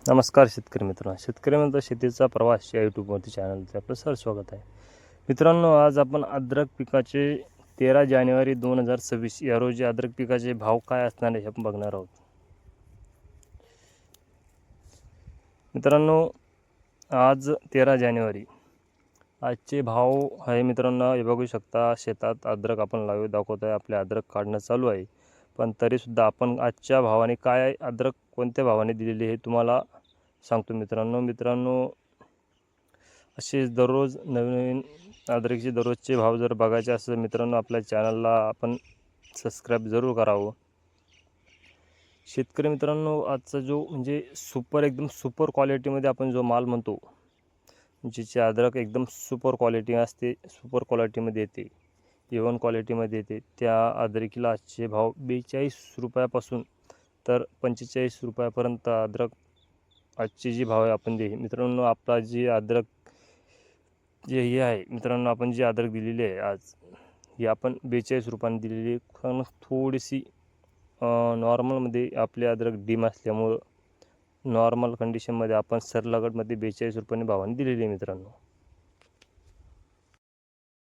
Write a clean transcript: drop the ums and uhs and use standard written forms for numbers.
नमस्कार शेतकरी मित्रांनो. शेतकरी मित्र शेतीचा प्रवास या यूट्यूबवरती चॅनलचं आपलं स्वागत आहे. मित्रांनो, आज आपण अद्रक पिकाचे 13 जानेवारी 2026 या रोजी अद्रक पिकाचे भाव काय असणार आहे हे आपण बघणार आहोत. मित्रांनो, आज 13 जानेवारी आजचे भाव आहे. मित्रांनो, हे बघू शकता, शेतात अद्रक आपण लावून दाखवत आहे. आपले अद्रक काढणं चालू आहे, पण तरीसुद्धा आपण आजच्या भावाने काय अद्रक कोणत्या भावाने दिलेली हे तुम्हाला सांगतो. मित्रांनो, असेच दररोज नवीन अद्रकचे दररोजचे भाव जर बघायचे असेल मित्रांनो, आपल्या चॅनलला आपण सबस्क्राईब जरूर करावं. शेतकरी मित्रांनो, आजचा जो म्हणजे एकदम सुपर क्वालिटीमध्ये आपण जो माल म्हणतो, जिचे अद्रक एकदम सुपर क्वालिटी असते, सुपर क्वालिटीमध्ये येते, A1 क्वालिटीमध्ये येते, त्या अद्रकीला आजचे भाव 42 रुपयापासून तर 45 रुपयापर्यंत अद्रक आजचे जे भाव आहे आपण दे. मित्रांनो, आपला जे अद्रक जे हे आहे मित्रांनो, आपण जी अद्रक दिलेली आहे आज, ही आपण 42 रुपयाने दिलेली आहे. कारण थोडीशी नॉर्मलमध्ये आपले अद्रक डीम असल्यामुळं नॉर्मल कंडिशनमध्ये आपण सरलागडमध्ये 42 रुपयाने भावाने दिलेली आहे. मित्रांनो,